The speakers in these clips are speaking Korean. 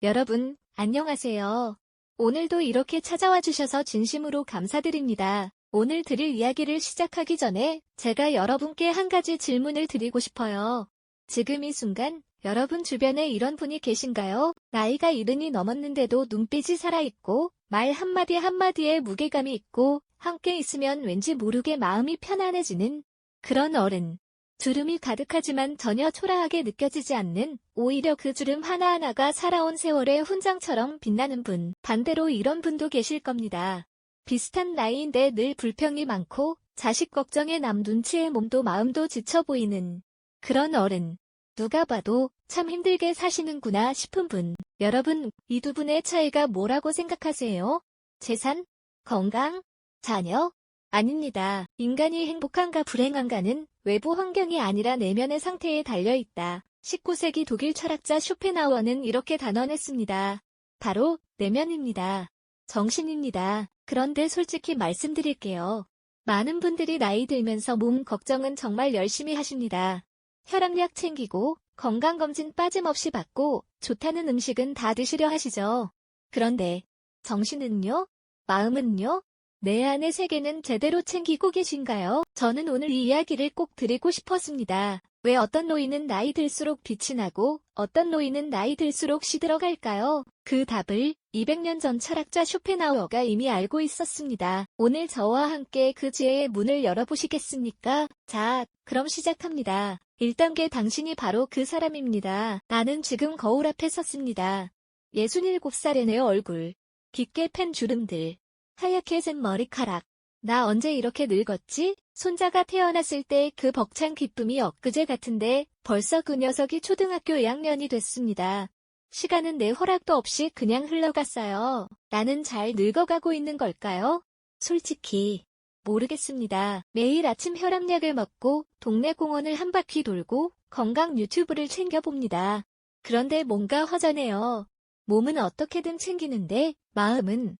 여러분, 안녕하세요. 오늘도 이렇게 찾아와 주셔서 진심으로 감사드립니다. 오늘 드릴 이야기를 시작하기 전에 제가 여러분께 한 가지 질문을 드리고 싶어요. 지금 이 순간 여러분 주변에 이런 분이 계신가요? 나이가 70이 넘었는데도 눈빛이 살아있고 말 한마디 한마디에 무게감이 있고 함께 있으면 왠지 모르게 마음이 편안해지는 그런 어른. 주름이 가득하지만 전혀 초라하게 느껴지지 않는, 오히려 그 주름 하나하나가 살아온 세월의 훈장처럼 빛나는 분. 반대로 이런 분도 계실 겁니다. 비슷한 나이인데 늘 불평이 많고 자식 걱정에 남 눈치에 몸도 마음도 지쳐 보이는 그런 어른. 누가 봐도 참 힘들게 사시는구나 싶은 분. 여러분, 이 두 분의 차이가 뭐라고 생각하세요? 재산? 건강? 자녀? 아닙니다. 인간이 행복한가 불행한가는 외부 환경이 아니라 내면의 상태에 달려있다. 19세기 독일 철학자 쇼펜하우어는 이렇게 단언했습니다. 바로 내면입니다. 정신입니다. 그런데 솔직히 말씀드릴게요. 많은 분들이 나이 들면서 몸 걱정은 정말 열심히 하십니다. 혈압약 챙기고 건강검진 빠짐없이 받고 좋다는 음식은 다 드시려 하시죠. 그런데 정신은요? 마음은요? 내 안의 세계는 제대로 챙기고 계신가요? 저는 오늘 이 이야기를 꼭 드리고 싶었습니다. 왜 어떤 노인은 나이 들수록 빛이 나고 어떤 노인은 나이 들수록 시들어갈까요? 그 답을 200년 전 철학자 쇼펜하우어가 이미 알고 있었습니다. 오늘 저와 함께 그 지혜의 문을 열어보시겠습니까? 자, 그럼 시작합니다. 1단계, 당신이 바로 그 사람입니다. 나는 지금 거울 앞에 섰습니다. 67살의 내 얼굴. 깊게 팬 주름들. 하얗게 샌 머리카락. 나 언제 이렇게 늙었지? 손자가 태어났을 때 그 벅찬 기쁨이 엊그제 같은데 벌써 그 녀석이 초등학교 2학년이 됐습니다. 시간은 내 허락도 없이 그냥 흘러갔어요. 나는 잘 늙어가고 있는 걸까요? 솔직히 모르겠습니다. 매일 아침 혈압약을 먹고 동네 공원을 한 바퀴 돌고 건강 유튜브를 챙겨봅니다. 그런데 뭔가 허전해요. 몸은 어떻게든 챙기는데 마음은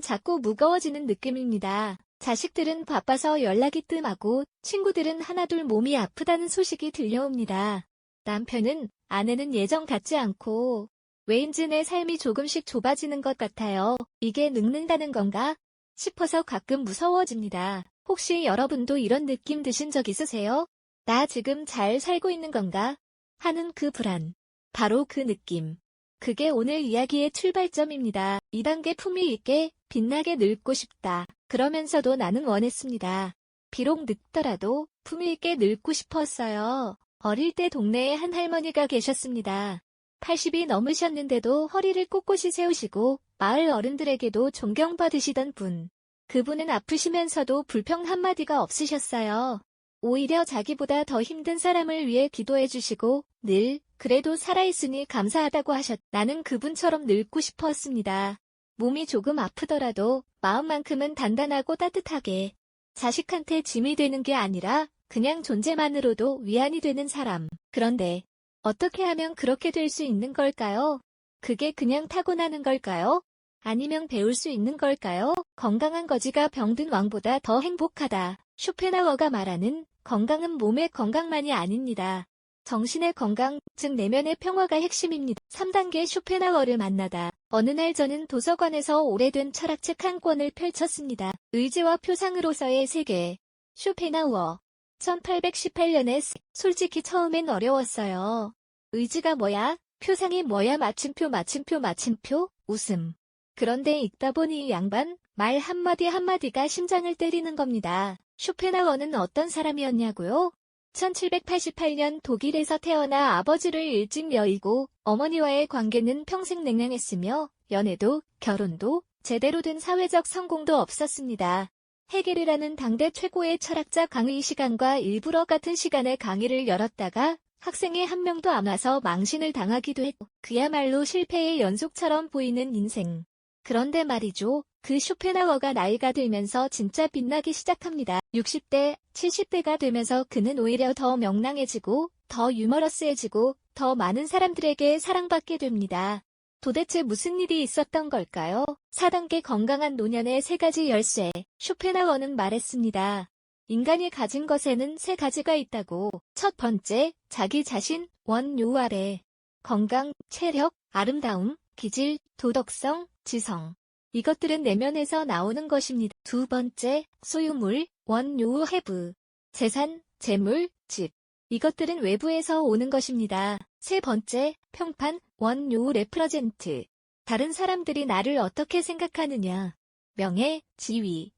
자꾸 무거워지는 느낌입니다. 자식들은 바빠서 연락이 뜸하고 친구들은 하나둘 몸이 아프다는 소식이 들려옵니다. 남편은, 아내는 예전 같지 않고 왜인지 내 삶이 조금씩 좁아지는 것 같아요. 이게 늙는다는 건가? 싶어서 가끔 무서워집니다. 혹시 여러분도 이런 느낌 드신 적 있으세요? 나 지금 잘 살고 있는 건가? 하는 그 불안. 바로 그 느낌. 그게 오늘 이야기의 출발점입니다. 2단계, 품위 있게 빛나게 늙고 싶다. 그러면서도 나는 원했습니다. 비록 늙더라도 품위 있게 늙고 싶었어요. 어릴 때 동네에 한 할머니가 계셨습니다. 80이 넘으셨는데도 허리를 꼿꼿이 세우시고 마을 어른들에게도 존경받으시던 분. 그분은 아프시면서도 불평 한마디가 없으셨어요. 오히려 자기보다 더 힘든 사람을 위해 기도해 주시고 늘 그래도 살아있으니 감사하다고 나는 그분처럼 늙고 싶었습니다. 몸이 조금 아프더라도 마음만큼은 단단하고 따뜻하게. 자식한테 짐이 되는 게 아니라 그냥 존재만으로도 위안이 되는 사람. 그런데 어떻게 하면 그렇게 될 수 있는 걸까요? 그게 그냥 타고나는 걸까요? 아니면 배울 수 있는 걸까요? 건강한 거지가 병든 왕보다 더 행복하다. 쇼펜하우어가 말하는 건강은 몸의 건강만이 아닙니다. 정신의 건강, 즉 내면의 평화가 핵심입니다. 3단계, 쇼펜하우어를 만나다. 어느 날 저는 도서관에서 오래된 철학책 한 권을 펼쳤습니다. 의지와 표상으로서의 세계. 쇼펜하우어. 1818년에 솔직히 처음엔 어려웠어요. 의지가 뭐야? 표상이 뭐야? 마침표. 웃음. 그런데 읽다 보니 이 양반 말 한마디 한마디가 심장을 때리는 겁니다. 쇼펜하우어는 어떤 사람이었냐고요? 1788년 독일에서 태어나 아버지를 일찍 여의고 어머니와의 관계는 평생 냉랭했으며 연애도 결혼도 제대로 된 사회적 성공도 없었습니다. 헤겔이라는 당대 최고의 철학자 강의 시간과 일부러 같은 시간에 강의를 열었다가 학생이 한 명도 안 와서 망신을 당하기도 했고 그야말로 실패의 연속처럼 보이는 인생. 그런데 말이죠. 그 쇼펜하우어가 나이가 들면서 진짜 빛나기 시작합니다. 60대, 70대가 되면서 그는 오히려 더 명랑해지고 더 유머러스해지고 더 많은 사람들에게 사랑받게 됩니다. 도대체 무슨 일이 있었던 걸까요? 4단계, 건강한 노년의 3가지 열쇠. 쇼펜하우어는 말했습니다. 인간이 가진 것에는 3가지가 있다고. 첫 번째, 자기 자신, 원요 아래. 건강, 체력, 아름다움, 기질, 도덕성, 지성. 이것들은 내면에서 나오는 것입니다. 두 번째, 소유물, 원유, 해부. 재산, 재물, 집. 이것들은 외부에서 오는 것입니다. 세 번째, 평판, 원유, 레프러젠트. 다른 사람들이 나를 어떻게 생각하느냐. 명예, 지위,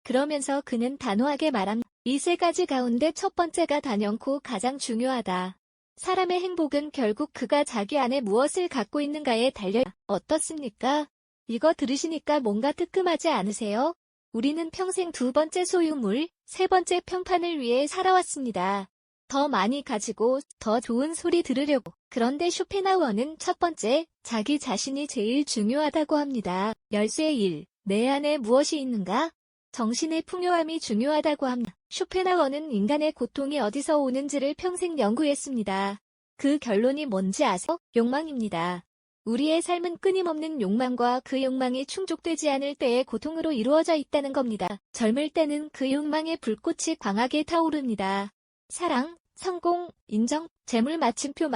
그러면서 그는 단호하게 말합니다. 이 세 가지 가운데 첫 번째가 단연코 가장 중요하다. 사람의 행복은 결국 그가 자기 안에 무엇을 갖고 있는가에 달려 어떻습니까? 이거 들으시니까 뭔가 뜨끔하지 않으세요? 우리는 평생 두 번째 소유물, 세 번째 평판을 위해 살아왔습니다. 더 많이 가지고 더 좋은 소리 들으려고. 그런데 쇼펜하우어는 첫 번째, 자기 자신이 제일 중요하다고 합니다. 열쇠 1. 내 안에 무엇이 있는가? 정신의 풍요함이 중요하다고 합니다. 쇼펜하우어는 인간의 고통이 어디서 오는지를 평생 연구했습니다. 그 결론이 뭔지 아세요? 욕망입니다. 우리의 삶은 끊임없는 욕망과 그 욕망이 충족되지 않을 때의 고통으로 이루어져 있다는 겁니다. 젊을 때는 그 욕망의 불꽃이 광하게 타오릅니다. 사랑, 성공, 인정, 재물 마침표.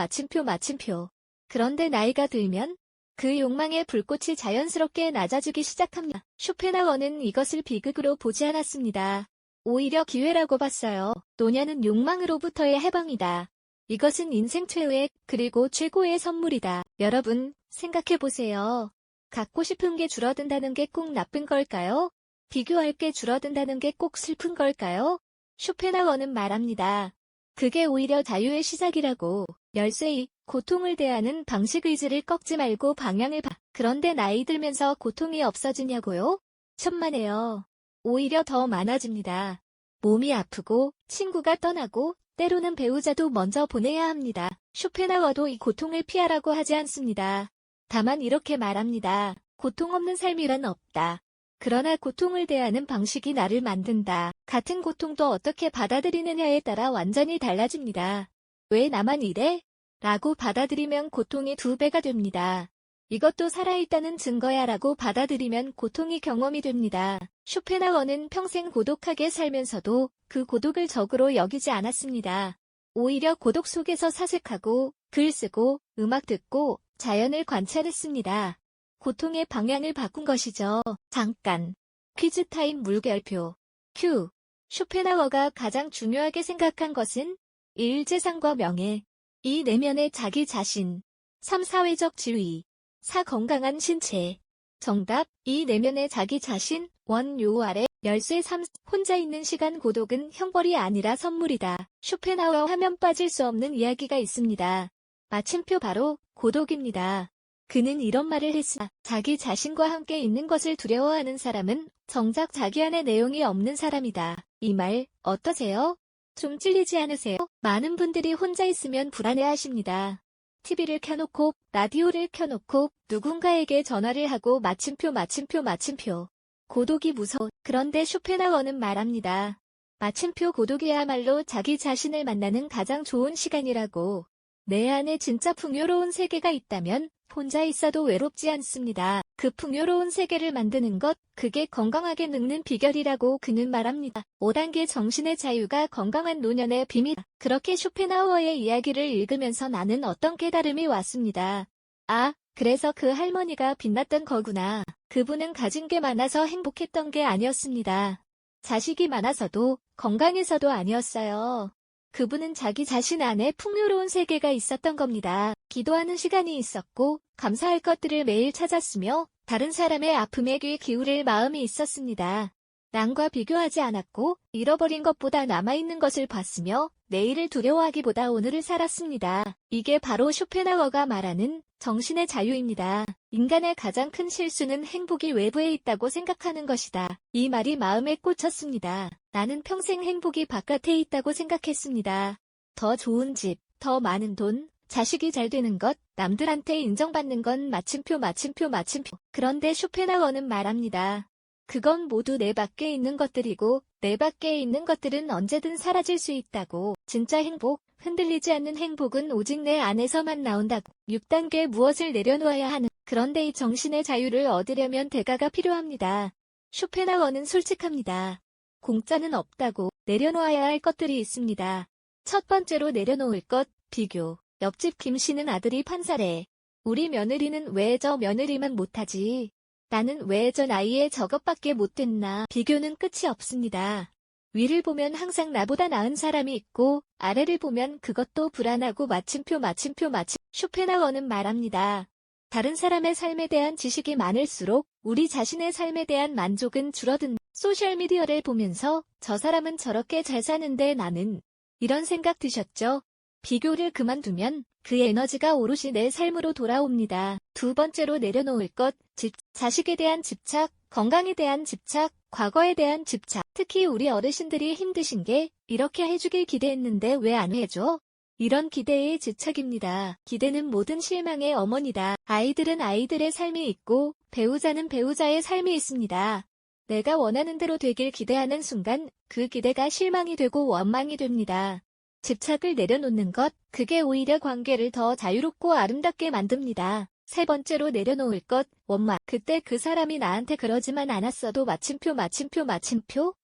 그런데 나이가 들면 그 욕망의 불꽃이 자연스럽게 낮아지기 시작합니다. 쇼펜하우어는 이것을 비극으로 보지 않았습니다. 오히려 기회라고 봤어요. 노년은 욕망으로부터의 해방이다. 이것은 인생 최후의 그리고 최고의 선물이다. 여러분, 생각해보세요. 갖고 싶은 게 줄어든다는 게 꼭 나쁜 걸까요? 비교할 게 줄어든다는 게 꼭 슬픈 걸까요? 쇼펜하우어는 말합니다. 그게 오히려 자유의 시작이라고. 열쇠 2. 고통을 대하는 방식 의지를 꺾지 말고 방향을 봐. 그런데 나이 들면서 고통이 없어지냐고요? 천만에요. 오히려 더 많아집니다. 몸이 아프고 친구가 떠나고 때로는 배우자도 먼저 보내야 합니다. 쇼펜하우어도 이 고통을 피하라고 하지 않습니다. 다만 이렇게 말합니다. 고통 없는 삶이란 없다. 그러나 고통을 대하는 방식이 나를 만든다. 같은 고통도 어떻게 받아들이느냐에 따라 완전히 달라집니다. 왜 나만 이래? 라고 받아들이면 고통이 2배가 됩니다. 이것도 살아있다는 증거야 라고 받아들이면 고통이 경험이 됩니다. 쇼펜하우어는 평생 고독하게 살면서도 그 고독을 적으로 여기지 않았습니다. 오히려 고독 속에서 사색하고 글 쓰고 음악 듣고 자연을 관찰했습니다. 고통의 방향을 바꾼 것이죠. 잠깐. 퀴즈 타임 물결표. 큐. 쇼펜하우어가 가장 중요하게 생각한 것은 1. 재산과 명예. 2. 내면의 자기 자신. 3. 사회적 지위. 4. 건강한 신체. 정답. 2. 내면의 자기 자신. 원요 아래. 열쇠 3. 혼자 있는 시간. 고독은 형벌이 아니라 선물이다. 쇼펜하우어 하면 빠질 수 없는 이야기가 있습니다. 마침표 바로 고독입니다. 그는 이런 말을 했으나 자기 자신과 함께 있는 것을 두려워하는 사람은 정작 자기 안에 내용이 없는 사람이다. 이 말 어떠세요? 좀 찔리지 않으세요? 많은 분들이 혼자 있으면 불안해하십니다. TV를 켜놓고 라디오를 켜놓고 누군가에게 전화를 하고 마침표. 고독이 무서워. 그런데 쇼펜하우어는 말합니다. 마침표 고독이야말로 자기 자신을 만나는 가장 좋은 시간이라고. 내 안에 진짜 풍요로운 세계가 있다면 혼자 있어도 외롭지 않습니다. 그 풍요로운 세계를 만드는 것, 그게 건강하게 늙는 비결이라고 그는 말합니다. 5단계 정신의 자유가 건강한 노년의 비밀. 그렇게 쇼펜하우어의 이야기를 읽으면서 나는 어떤 깨달음이 왔습니다. 아, 그래서 그 할머니가 빛났던 거구나. 그분은 가진 게 많아서 행복했던 게 아니었습니다. 자식이 많아서도 건강해서도 아니었어요. 그분은 자기 자신 안에 풍요로운 세계가 있었던 겁니다. 기도하는 시간이 있었고 감사할 것들을 매일 찾았으며 다른 사람의 아픔에 귀 기울일 마음이 있었습니다. 남과 비교하지 않았고 잃어버린 것보다 남아있는 것을 봤으며 내일을 두려워하기보다 오늘을 살았습니다. 이게 바로 쇼펜하우어가 말하는 정신의 자유입니다. 인간의 가장 큰 실수는 행복이 외부에 있다고 생각하는 것이다. 이 말이 마음에 꽂혔습니다. 나는 평생 행복이 바깥에 있다고 생각했습니다. 더 좋은 집, 더 많은 돈, 자식이 잘 되는 것, 남들한테 인정받는 건 마침표. 그런데 쇼펜하우어는 말합니다. 그건 모두 내 밖에 있는 것들이고 내 밖에 있는 것들은 언제든 사라질 수 있다고. 진짜 행복, 흔들리지 않는 행복은 오직 내 안에서만 나온다고. 6단계 무엇을 내려놓아야 하는. 그런데 이 정신의 자유를 얻으려면 대가가 필요합니다. 쇼펜하우어는 솔직합니다. 공짜는 없다고. 내려놓아야 할 것들이 있습니다. 첫 번째로 내려놓을 것, 비교. 옆집 김 씨는 아들이 판사래. 우리 며느리는 왜 저 며느리만 못하지? 나는 왜 저 나이에 저것밖에 못됐나? 비교는 끝이 없습니다. 위를 보면 항상 나보다 나은 사람이 있고 아래를 보면 그것도 불안하고 마침표. 쇼펜하우어는 말합니다. 다른 사람의 삶에 대한 지식이 많을수록 우리 자신의 삶에 대한 만족은 줄어든다. 소셜미디어를 보면서 저 사람은 저렇게 잘 사는데 나는 이런 생각 드셨죠? 비교를 그만두면 그 에너지가 오롯이 내 삶으로 돌아옵니다. 두 번째로 내려놓을 것, 자식에 대한 집착, 건강에 대한 집착, 과거에 대한 집착. 특히 우리 어르신들이 힘드신 게 이렇게 해주길 기대했는데 왜 안 해줘? 이런 기대의 집착입니다. 기대는 모든 실망의 어머니다. 아이들은 아이들의 삶이 있고 배우자는 배우자의 삶이 있습니다. 내가 원하는 대로 되길 기대하는 순간 그 기대가 실망이 되고 원망이 됩니다. 집착을 내려놓는 것, 그게 오히려 관계를 더 자유롭고 아름답게 만듭니다. 세 번째로 내려놓을 것, 원망. 그때 그 사람이 나한테 그러지만 않았어도 마침표.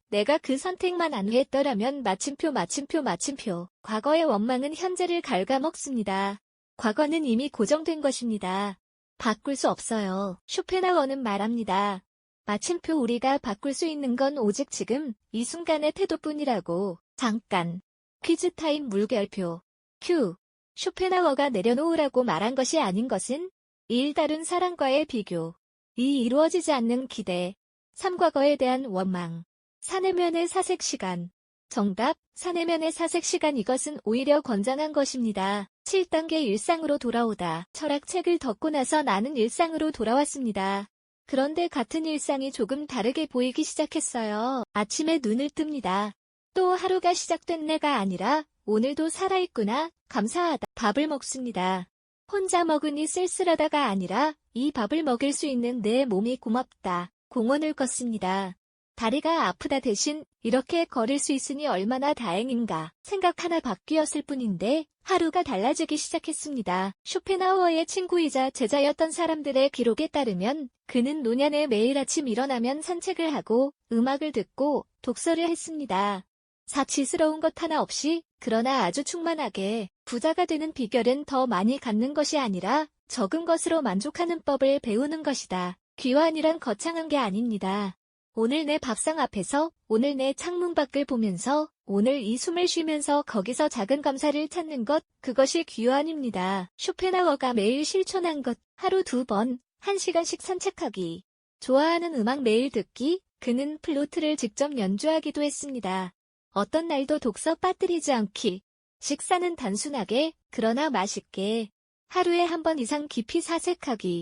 내가 그 선택만 안 했더라면 마침표. 과거의 원망은 현재를 갉아먹습니다. 과거는 이미 고정된 것입니다. 바꿀 수 없어요. 쇼펜하우어는 말합니다. 마침표 우리가 바꿀 수 있는 건 오직 지금, 이 순간의 태도뿐이라고. 잠깐. 퀴즈 타임 물결표. 큐. 쇼펜하우어가 내려놓으라고 말한 것이 아닌 것은 1. 다른 사람과의 비교. 2. 이루어지지 않는 기대. 3. 과거에 대한 원망. 4. 내면의 사색 시간. 정답, 4. 내면의 사색 시간. 이것은 오히려 건장한 것입니다. 7단계 일상으로 돌아오다. 철학책을 덮고 나서 나는 일상으로 돌아왔습니다. 그런데 같은 일상이 조금 다르게 보이기 시작했어요. 아침에 눈을 뜹니다. 또 하루가 시작된 내가 아니라 오늘도 살아있구나, 감사하다. 밥을 먹습니다. 혼자 먹으니 쓸쓸하다가 아니라 이 밥을 먹일 수 있는 내 몸이 고맙다. 공원을 걷습니다. 다리가 아프다 대신 이렇게 걸을 수 있으니 얼마나 다행인가. 생각 하나 바뀌었을 뿐인데 하루가 달라지기 시작했습니다. 쇼펜하우어의 친구이자 제자였던 사람들의 기록에 따르면 그는 노년에 매일 아침 일어나면 산책을 하고 음악을 듣고 독서를 했습니다. 사치스러운 것 하나 없이, 그러나 아주 충만하게. 부자가 되는 비결은 더 많이 갖는 것이 아니라 적은 것으로 만족하는 법을 배우는 것이다. 귀환이란 거창한 게 아닙니다. 오늘 내 밥상 앞에서, 오늘 내 창문 밖을 보면서, 오늘 이 숨을 쉬면서 거기서 작은 감사를 찾는 것, 그것이 귀환입니다. 쇼펜하우어가 매일 실천한 것, 하루 2번, 1시간씩 산책하기. 좋아하는 음악 매일 듣기, 그는 플루트를 직접 연주하기도 했습니다. 어떤 날도 독서 빠뜨리지 않기. 식사는 단순하게, 그러나 맛있게. 하루에 1번 이상 깊이 사색하기.